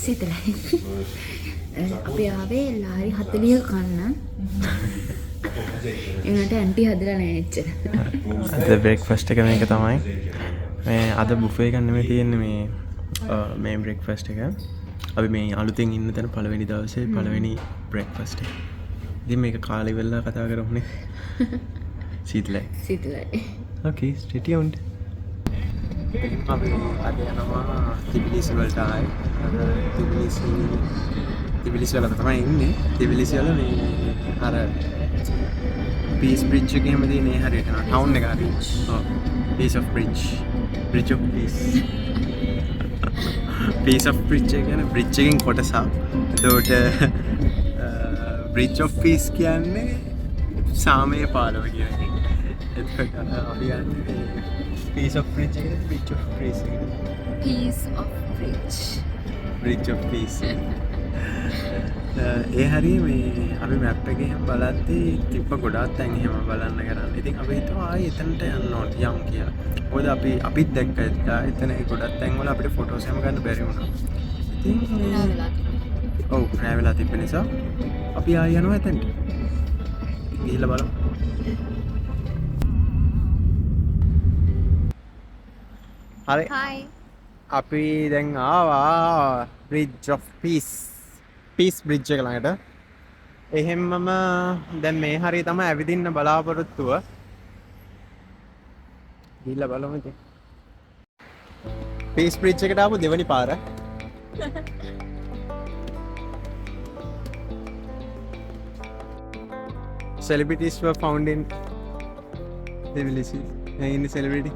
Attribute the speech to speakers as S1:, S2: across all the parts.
S1: සීතලයි. අපි ආවේ ලාරි 40 කන්න. ඒනට ඇන්ටි හදලා නැහැ එච්චර.
S2: අද බ්‍රේක්ෆාස්ට් එක මේක තමයි. මේ අද බුෆේ එකක් නෙමෙයි තියෙන්නේ මේ බ්‍රේක්ෆාස්ට් එක. අපි මේ අලුතෙන් ඉන්න තැන පළවෙනි දවසේ පළවෙනි බ්‍රේක්ෆාස්ට් එක. ඉතින් මේක කාලේ වෙලා කතා කරමුනේ. සීතලයි.
S1: සීතලයි.
S2: Okay, stay tuned. අපි අද යනවා තිබිලිසි වලට ආයි. තිබිලිසි වල තමයි ඉන්නේ. තිබිලිසි වල මේ අර පීස් බ්‍රිජ් එකේම තියෙන ඒ හරියට ටවුන් එක හරියට. ඔව්. Peace of bridge. Bridge of peace. Peace of bridge එක කියන්නේ බ්‍රිජ් එකකින් කොටසක්. එතකොට බ්‍රිජ් ඔෆ් පීස් කියන්නේ සාමය පාලව කියන එක. එතකොට අපි යන්නේ පීස් ඔෆ් බ්‍රිජ් එකට බ්‍රිජ් ඔෆ් පීස් එකට.
S1: Peace of bridge.
S2: Bridge of peace. ඒ හරිය මේ අපි මැප් එකේ එහෙම බලද්දී තිබ්බ ගොඩාක් තැන් එහෙම බලන්න කරන්න. ඉතින් අපි හිතුවා ආයේ එතනට යන්න ඕන යම් කියලා. මොකද අපිත් දැක්ක එතන ඒ ගොඩක් තැන් වල අපිට ෆොටෝස් එහෙම ගන්න බැරි වුණා. ඉතින් ඔව් රැ වෙලා තිබ්බ නිසා අපි ආයෙ යනවා එතනට. ගිහිල්ලා බලමු. හරි.
S1: Hi.
S2: අපි දැන් ආවා bridge of peace. Peace bridge එක ළඟට. එහෙම්මම දැන් මේ හරිය තමයි ඇවිදින්න බලාපොරොත්තුව. ගිහිල්ලා බලමු ඉතින්. පීස් බ්‍රිජ් එකට ආපු දෙවනි පාර. Celebrities were found in Tbilisi. In celebrity.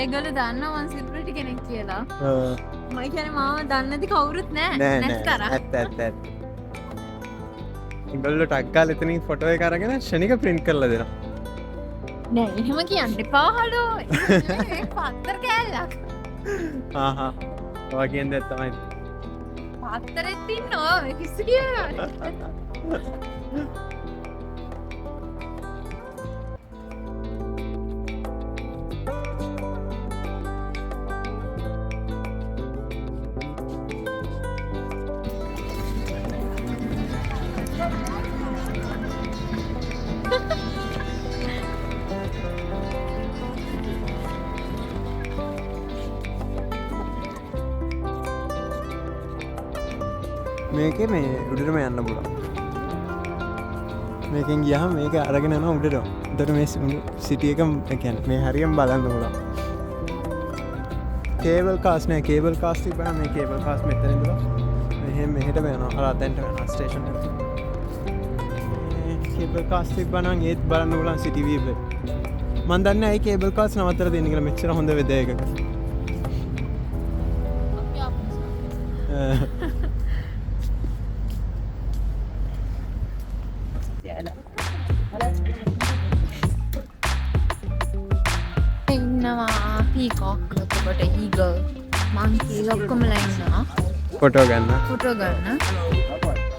S1: ඒගොල්ලෝ දන්නවා මං සිලිබ්‍රිටි කෙනෙක් කියලා. මම කියන්නේ මාව දන්නේ නැති කවුරුත් නැහැ. නැත්තර.
S2: ඇත්ත. ඒගොල්ලෝ ටග් ගාලා එතනින් ෆොටෝ එක අරගෙන ෂණික print කරලා දෙනවා.
S1: නෑ එහෙම කියන්න එපා හලෝ. ඒක පත්තර කෑල්ලක්.
S2: ආහා. ඔය කියන්නේ තමයි.
S1: පත්තරෙත් ඉන්නවා මේ කිසි කියනවා.
S2: මේකේ මේ උඩටම යන්න පුළුවන්. මේකෙන් ගියාම මේක අරගෙන යනවා උඩට. එතකොට මේ සිටි එක කියන්නේ මේ හරියම බලන්න පුළුවන්. කේබල් කාස් නෑ කේබල් කාස් තිබ්බා මේ කේබල් කාස් මෙතන ඉඳලා මෙහෙම මෙහෙටම යනවා. අර අතෙන්ට යනවා ස්ටේෂන් එකට. කේබල් කාස් තිබ්බා නම් ඒත් බලන්න පුළුවන් සිටි වීව් එක. මම දන්නේ ඇයි කේබල් කාස් නවත්තලා දෙන්නේ කියලා මෙච්චර හොඳ වෙදර් එකක.
S1: ඉන්නවා පීකෝක් එතකොට ඊගල් මංකීස් ඔක්කොමලා ඉන්නවා
S2: ෆොටෝ ගන්න.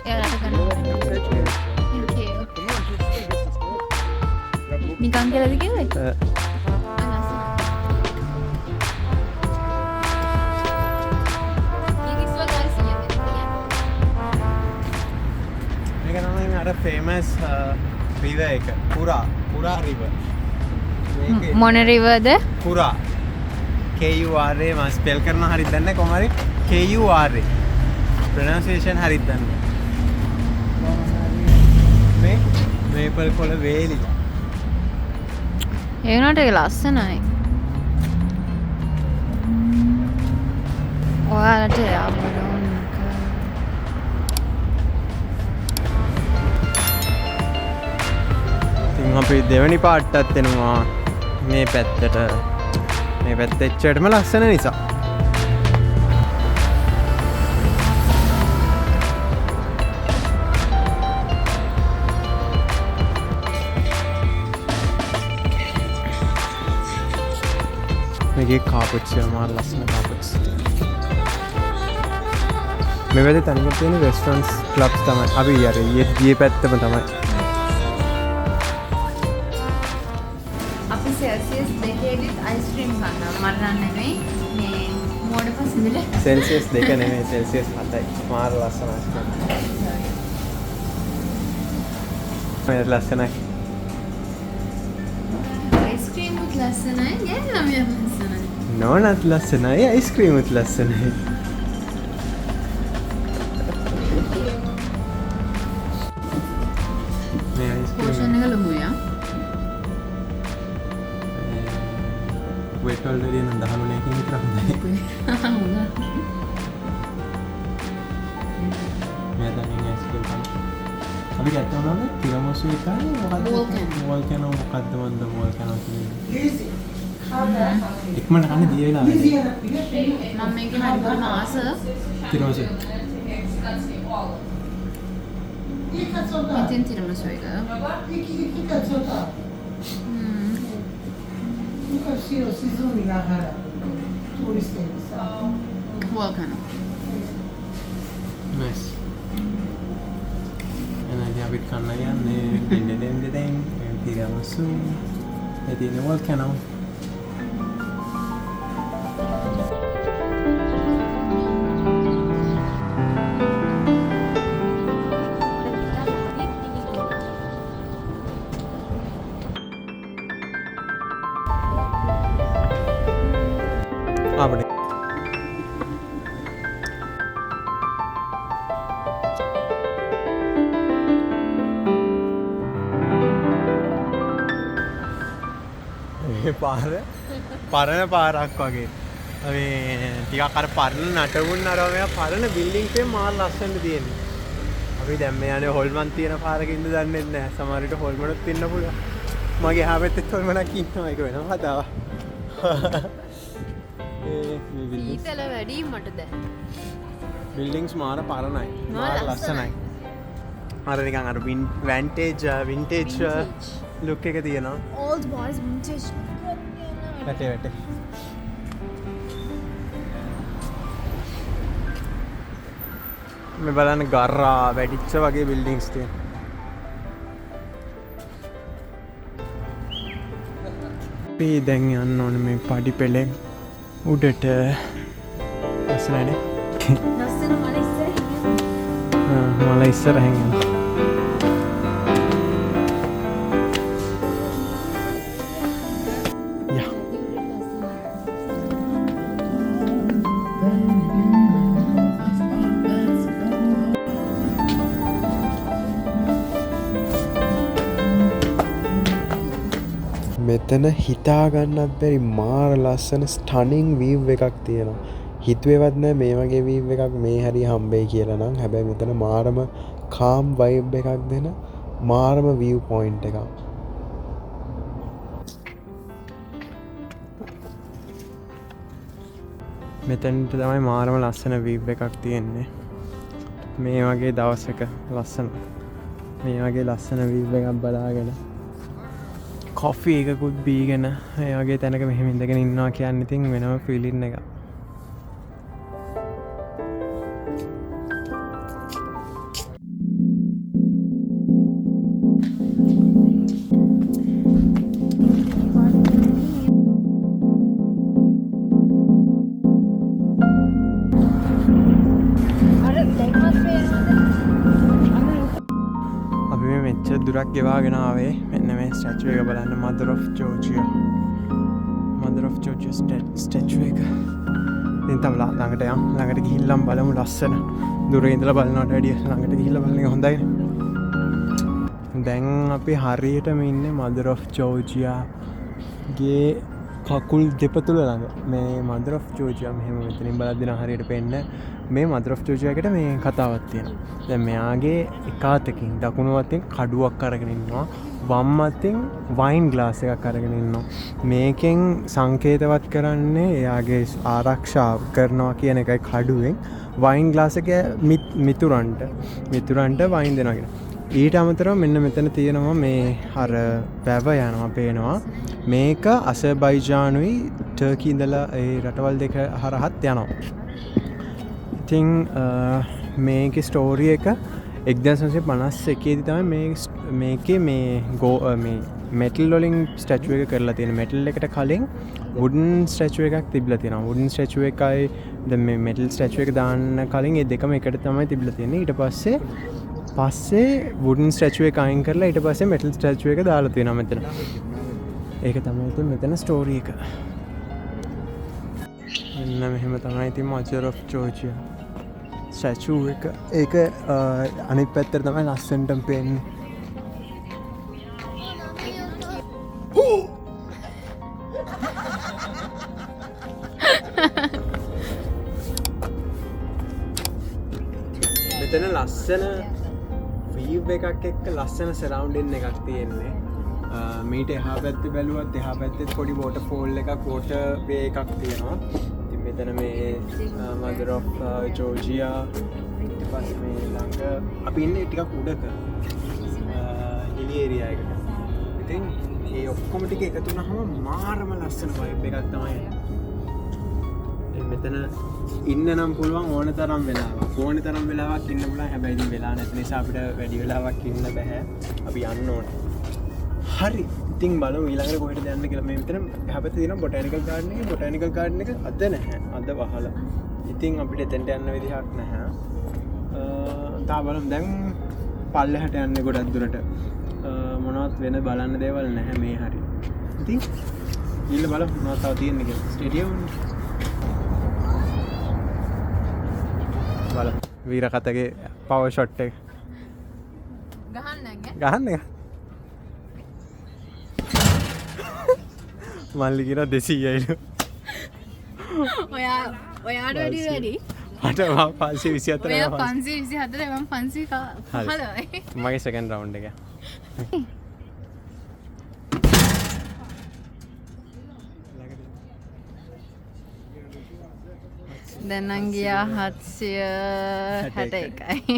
S1: එයාලට ගන්න. නිකන් කියලාද කිව්වේ?
S2: මේක තමයි අර ෆේමස් රිවර් එක. පුරා රිවර්.
S1: මොන රිවර්ද?
S2: පුරා. KURA මම ස්පෙල් කරනවා හරියට දන්නේ කොහොම හරි KURA. ප්‍රොනන්සියේෂන් හරියට දන්නේ. මේ මේපල් කොළ වේලි.
S1: ඒ වුණාට ඒක ලස්සනයි. ඔයාලට යන්න
S2: ඉතින් අපි දෙවෙනි පාට්ටත් එනවා මේ පැත්තට. මේ පැත්ත එච්චරටම ලස්සන නිසා. මේකේ කාපට්ස් මාර ලස්සන කාපට්ස්. මේ වෙලේ තනියම තියෙන රෙස්ටොරන්ට්ස් ක්ලබ්ස් තමයි. අපි අර ඊයේ පැත්තම තමයි.
S1: අපි සෙල්සියස් 2 ඩිග්‍රී අයිස්ක්‍රීම් ගන්නවා. මට නම් නෙමෙයි මේ මෝඩ පසඳිල
S2: සෙල්සියස් 2 නෙමෙයි සෙල්සියස් 7යි. මාර ලස්සනයි. මේ ලස්සනයි.
S1: අයිස්ක්‍රීම් උත් ලස්සනයි ගෙන් ළමයා ලස්සනයි.
S2: නෝනත් ලස්සනයි අයිස්ක්‍රීම් උත් ලස්සනයි. මේ අයිස්ක්‍රීම්
S1: පෝෂන් එක ලොකුයා.
S2: weight already නම් 13කින් විතර හොඳයි. මේ දැන් අයිස්ක්‍රීම් තමයි. අපි ගත්තා නේද? තිරමසු එකයි මොකද්ද? වෝල්කැනෝ මොකද්ද මන්ද වෝල්කැනෝ කියන්නේ. ඉක්මනට කන්නේ දිය වෙලා.
S1: මම මේකේ හරියට මාස
S2: තිරමසු.
S1: ඉතින් තිරමසු එක. වෝල්කැනෝ.
S2: nice. එනදී අපිට කන්න යන්නේ දෙන්න තිරමසු. එදින වෝල්කැනෝ. അവിടെ පරණ පාරක් වගේ. මේ ටිකක් අර පරණ නටබුන් අර මේ පරණ බිල්ඩින්ග් එකේ මාර ලස්සනට තියෙන්නේ. අපි දැන් මේ යන්නේ හොල්මන් තියෙන පාරකින්ද දන්නේ නැහැ. සමහර විට හොල්මනත් ඉන්න පුළුවන්. මගේ එහා පැත්තේ හොල්මනක් ඉන්නවා ඒක වෙනම කතාවක්.
S1: ඊතල වැඩි මට දැන්.
S2: බිල්ඩින්ග්ස් මාර පරණයි. මාර ලස්සනයි. අර නිකන් අර වින්ටේජ් ලුක් එක තියෙනවා.
S1: Old boys vintage.
S2: වැටේ. මේ බලන්න ගරා වැඩිච්ච වගේ බිල්ඩින්ග්ස් තියෙනවා. අපි දැන් යන්න ඕනේ මේ පඩි පෙළෙන් උඩට. ලස්සනනේ.
S1: ලස්සන මල ඉස්සරහින්.
S2: මල ඉස්සරහින් යනවා. මෙතන හිතාගන්නත් බැරි මාර ලස්සන ස්ටනිං වීව් එකක් තියෙනවා. හිතුවේවත් නෑ මේ වගේ වීව් එකක් මේ හරිය හම්බෙයි කියලා නම්. හැබැයි මෙතන මාරම කාම් වයිබ් එකක් දෙන මාරම වීව් පොයින්ට් එකක්. මෙතනට තමයි මාරම ලස්සන වීව් එකක් තියෙන්නේ. මේ වගේ දවසක ලස්සන මේ වගේ ලස්සන වීව් එකක් බලාගෙන කොෆි එකකුත් බීගෙන ඒ වගේ තැනක මෙහෙම ඉඳගෙන ඉන්නවා කියන්නේ ඉතින් වෙනම ෆීලින් එකක්. දුරක් ගෙවාගෙන ආවේ මෙන්න මේ ස්ටැචුව එක බලන්න. මදර් ඔෆ් ජෝර්ජියා ස්ටැචුව එක. ඉතින් තම ළඟට යම් ළඟට ගිහිල්ලා බලමු. ලස්සන දුරේ ඉඳලා බලනවට වැඩිය ළඟට ගිහිල්ලා බලන එක හොඳයි. දැන් අපි හරියටම ඉන්නේ මදර් ඔෆ් ජෝර්ජියා ගේ කකුල් දෙපතුල ළඟ. මේ මදර් ඔෆ් ජෝර්ජියා මෙහෙම මෙතනින් බලද්දී නම් හරියට පේන්නේ මේ මදර් ඔෆ් ජෝර්ජියා එකට මේ කතාවක් තියෙනවා. දැන් මෙයාගේ එක අතකින් දකුණු අතින් කඩුවක් අරගෙන ඉන්නවා. වම් අතින් වයින් ග්ලාස් එකක් අරගෙන ඉන්නවා. මේකෙන් සංකේතවත් කරන්නේ එයාගේ ආරක්ෂාව කරනවා කියන එකයි කඩුවෙන්. වයින් ග්ලාස් එක මිතුරන්ට වයින් දෙනවා කියන. ඊට අමතරව මෙන්න මෙතන තියෙනවා මේ අර වැව යනවා පේනවා. මේක අසර්බයිජානුයි ටර්කි ඉඳලා ඒ රටවල් දෙක හරහත් යනවා. ඉතින් මේකේ ස්ටෝරි එක 1951 දී තමයි මේකේ මේ මෙටල් වලින් ස්ටැචුව එක කරලා තියෙන. මෙටල් එකට කලින් වුඩන් ස්ටැචුව එකක් තිබිලා තියෙනවා. වුඩන් ස්ටැචුව එකයි දැන් මේ මෙටල් ස්ටැචුව එක දාන්න කලින් ඒ දෙකම එකට තමයි තිබිලා තියෙන්නේ. ඊට පස්සේ වුඩන් ස්ටැචුව එක අයින් කරලා ඊට පස්සේ මෙටල් ස්ටැචුව එක දාලා තියෙනවා මෙතන. ඒක තමයි ඉතින් මෙතන ස්ටෝරි එක. මෙන්න මෙහෙම තමයි ඉතින් මදර් ඔෆ් ජෝර්ජියා ස්ටැචුව එක. ඒක අනිත් පැත්තට තමයි ලස්සනටම පේන්නේ. මෙතන ලස්සන වීව් එකක් එක්ක ලස්සන සරවුන්ඩින් එකක් තියෙන්නේ. මීට එහා පැත්තේ බැලුවත් එහා පැත්තේ පොඩි වෝටර්ෆෝල් එකක් වෝටර් වේ එකක් තියෙනවා. ඉතින් මෙතන මේ මදර් ඔෆ් ජෝර්ජියා ඊට පස්සේ මේ ළඟ අපි ඉන්නේ ටිකක් උඩක හිලි ඒරියා එකක. ඉතින් මේ ඔක්කොම ටික එකතු වුණාම මාරම ලස්සන වයිබ් එකක් තමයි. මෙතන ඉන්න නම් පුළුවන් ඕන තරම් වෙලාවක් ඉන්න පුළුවන්. හැබැයි ඉතින් වෙලා නැති නිසා අපිට වැඩි වෙලාවක් ඉන්න බෑ. අපි යන්න ඕනේ. හරි. ඉතින් බලමු ඊළඟට කොහෙටද යන්න කියලා. මේ මෙතන එහා පැත්තේ තියෙන බොටැනිකල් ගාඩන් එක අද නැහැ. අද වහලා. ඉතින් අපිට එතෙන්ට යන්න විදිහක් නැහැ. තා බලමු දැන් පල්ලෙහාට යන්නේ ගොඩක් දුරට. මොනවත් වෙන බලන්න දේවල් නැහැ මේ හරි. ඉතින් ඊළ බලමු මොනවද තව තියෙන්නේ කියලා. ස්ටේඩියම් වීර කතගේ පවර් ෂොට් එක ගහන්න මල්ලි කියන 200යිලු.
S1: ඔයාට වැඩි
S2: මට 524
S1: ඔයා 524 මම 515යි.
S2: මගේ සෙකන්ඩ් රවුන්ඩ් එක. දැන් නම් ගියා 761යි.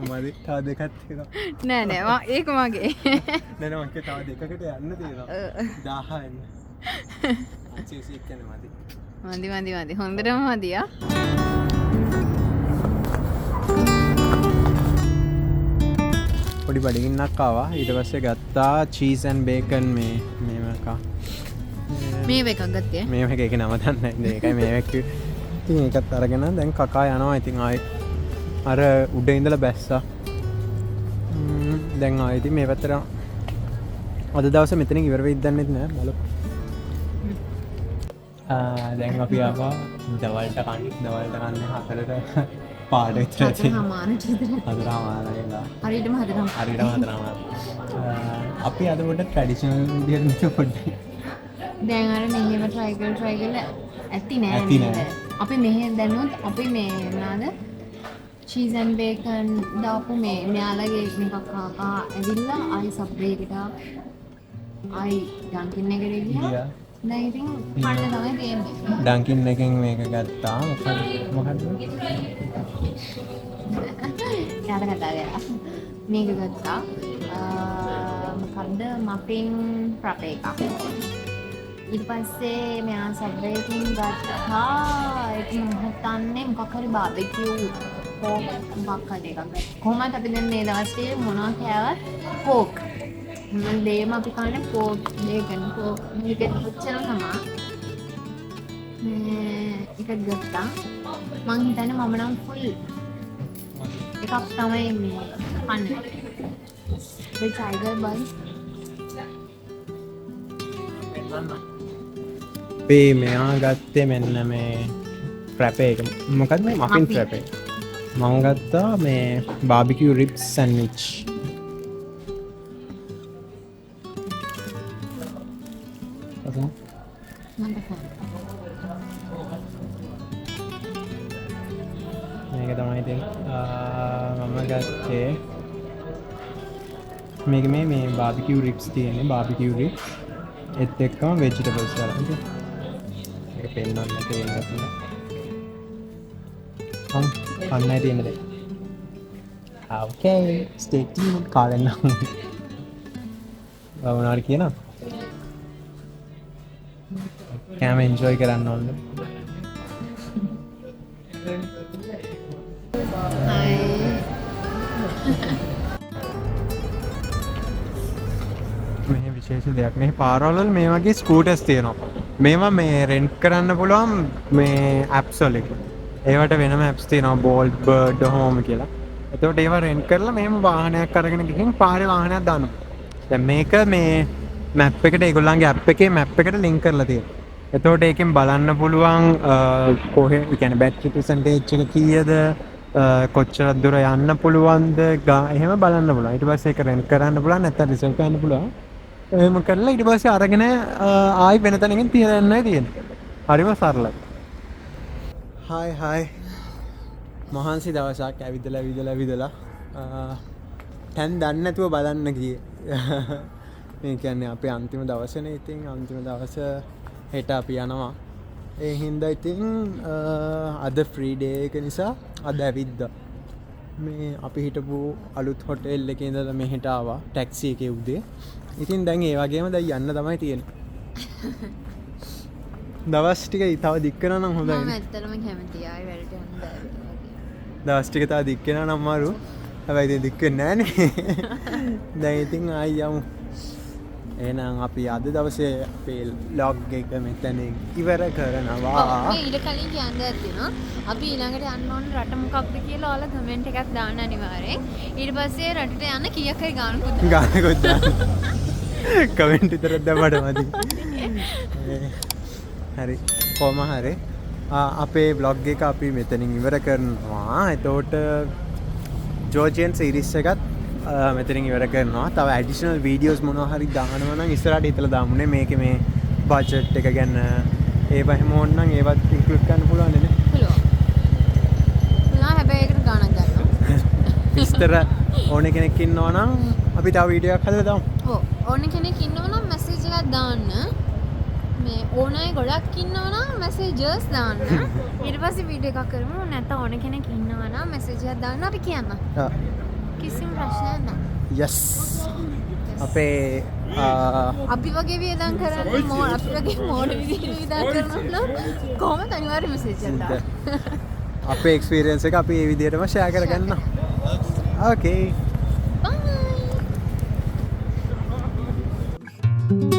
S2: මදි තව දෙකක් තියෙනවා.
S1: නෑ ඒක මගේ.
S2: නෑ මම තව දෙකකට යන්න තියෙනවා. 1000 එන්න. 801 යන මදි.
S1: හොඳටම මදියා.
S2: පොඩි බඩගින්නක් ආවා. ඊට පස්සේ ගත්තා චීස් ඇන්ඩ් බේකන් මේව එකක්.
S1: මේ එකක් ගත්තේ.
S2: මේ එක ඒක නම දන්නේ නැහැ. ඒකයි මේ එක. ඉතින් ඒකත් අරගෙන දැන් කකා යනවා. ඉතින් ආයි අර උඩ ඉඳලා බැස්සා. දැන් ආයි ඉතින් මේ පැත්තට අද දවසේ මෙතනින් ඉවර වෙයිද දන්නෙත් නෑ. බලමු. දැන් අපි ආවා දවල්ට කන්නේ 4ට පාඩ විතර
S1: හරියටම
S2: අපි අද පොඩ්ඩක් ට්‍රැඩිෂනල් විදියට පොඩ්ඩක්
S1: දැන් අර මෙහෙම try කරලා ඇති නෑ. අපි මෙහෙ දැනුත් අපි මේ මොනවාද චීස් ඇන්ඩ් බේකන් දාපු මේ මෙයාලගේ එකක් කාකා ඇවිල්ලා ආයි සබ්වේ එකට ආයි ඩන්කින් එකට ගියා. දැන් ඉතින් කන්න තමයි තියෙන්නේ.
S2: ඩන්කින් එකෙන් මේක ගත්තා. මොකද්ද?
S1: යාට කතා කරා. මේක ගත්තා. මොකද්ද මෆින් ෆ්‍රැපේ එකක්. ඊට පස්සේ මෙයා සබ්වේ එකකින් ගත්තා. ඒක හිතන්නේ මොකක් හරි බාබිකියු මොකක් හරි එකක්. කොහොමද අපි දැන් මේ දවස්වල මොනවා කෑවත් කෝක්. මම දෙයම අපි කන්නේ කෝක් බේකන් කෝක් මේක ඔච්චරම තමයි. ඒක ගත්තා. මං හිතන්නේ මම නම් ෆුල් එකක් තමයි මේ කන්නේ. මේ ටයිගර් බන්
S2: මෙයා ගත්තේ මෙන්න මේ ෆ්‍රැපේ එක. මොකක්ද මේ මෆින් ෆ්‍රැපේ. මම ගත්තා මේ බාබිකියු රිබ්ස් සෑන්ඩ්විච්. මේක තමයි ඉතින් මම ගත්තේ මේක මේ බාබිකියු රිබ්ස් තියෙන්නේ. බාබිකියු රිබ්ස් ඒත් එක්කම වෙජිටබල්ස් වල. ඒක පෙන්නන්න තියෙනවා. කන්නයි තියෙන දේ. ඕකේ ස්ටේ ටියුන් කාලෙන්න. වුණාට කියනවා. කැම එන්ජොයි කරන්න ඕනේ. මේ විශේෂ දෙයක් නේ පාරවල් මේ වගේ ස්කූටර්ස් තියෙනවා.
S3: මේවා මේ රෙන්ට් කරන්න පුළුවන් මේ ඇප්ස් වල. ඒවට වෙනම ඇප්ස් තියෙනවා බෝල්ට් බර්ඩ් හෝම් කියලා. එතකොට ඒවා රෙන්ට් කරලා මෙහෙම වාහනයක් අරගෙන ගිහින් පාරේ වාහනයක් දානවා. දැන් මේක මේ මැප් එකට ඒගොල්ලන්ගේ ඇප් එකේ මැප් එකට ලින්ක් කරලා තියෙනවා. එතකොට ඒකෙන් බලන්න පුළුවන් කොහේ කියන්නේ බැටරි පර්සන්ටේජ් එක කීයද කොච්චර දුර යන්න පුළුවන්ද එහෙම බලන්න පුළුවන්. ඊට පස්සේ ඒක රෙන්ට් කරන්න පුළුවන් නැත්නම් රිසර්ව් කරන්න පුළුවන්. එහෙම කරලා ඊට පස්සේ අරගෙන ආයි වෙන තැනකින් තියන්නයි තියෙන්නේ. හරිම සරලයි. හායි මහන්සි දවසක් ඇවිදලා තැන් දන්නේ නැතුව බලන්න ගියේ. මේ කියන්නේ අපේ අන්තිම දවසනේ. ඉතින් අන්තිම දවස හෙට අපි යනවා. ඒ හින්දා ඉතින් අද ෆ්‍රී ඩේ එක නිසා අද ඇවිද්දා. මේ අපි හිටපු අලුත් හොටෙල් එකේ ඉඳලා මෙහෙට ආවා ටැක්සි එකේ උදේ. ඉතින් දැන් ඒ වගේම දැන් යන්න තමයි තියෙන්නේ. දවස් ටික තව දික් කරනවා නම් හොඳයි.
S1: මම ඇත්තටම කැමතියි ආයෙ වැඩට යන්න බැරි වගේ.
S3: දවස් ටික තව දික් කරනවා නම් අමාරු. හැබැයි ඉතින් දික් වෙන්නේ නැහනේ. දැන් ඉතින් ආයි යමු. එහෙනම් අපි අද දවසේ අපේ ලොග් එක මෙතනින් ඉවර කරනවා.
S1: ඔව් ඊට කලින් කියන්න දෙයක් තියෙනවා. අපි ඊළඟට යන්න ඕන රට මොකක්ද කියලා ඔයාලා කමෙන්ට් එකක් දාන්න අනිවාර්යෙන්. ඊට පස්සේ රටට යන්න කීයක් හරි ගානකුත්
S3: ගානකුත් දාන්න. කමෙන්ට් විතරක් දැම්මට මදි. හරි කොහොම හරි අපේ බ්ලොග් එක අපි මෙතනින් ඉවර කරනවා. එතකොට ජෝර්ජියන් සීරීස් එකත් මෙතනින් ඉවර කරනවා. තව ඇඩිෂනල් වීඩියෝස් මොනවා හරි දානවා නම් ඉස්සරහට හිතලා දාමුනේ. මේකේ මේ බජට් එක ගැන ඒව හැම ඕනනම් ඒවත් ඉන්ක්ලූඩ් කරන්න පුළුවන් නේ.
S1: පුළුවන්. හැබැයි ඒකට ගානක් ගන්නවා.
S3: විස්තර ඕන කෙනෙක් ඉන්නවා නම් අපි තව වීඩියෝ එකක් හදලා දාමු.
S1: ඔව් ඕන කෙනෙක් ඉන්නවා නම් මැසේජ් එකක් දාන්න. මේ ඕන අය ගොඩක් ඉන්නවා නම් මැසේජර්ස් දාන්න. ඊට පස්සේ වීඩියෝ එකක් කරමු. නැත්නම් ඕන කෙනෙක් ඉන්නවා නම් මැසේජ් එකක් දාන්න අපි කියන්න. කිසිම ප්‍රශ්නයක් නැහැ.
S3: යස් අපේ
S1: අපි වගේ වියදම් කරන්නේ අපි වගේ මෝඩ විදිහට වියදම් කරනවා නම් කොහොමද අනිවාර්යයෙන්ම මැසේජ් එකක් දාන්න.
S3: අපේ එක්ස්පීරියන්ස් එක අපි මේ විදිහටම ෂෙයා කරගන්න. ඕකේ.
S1: Bye.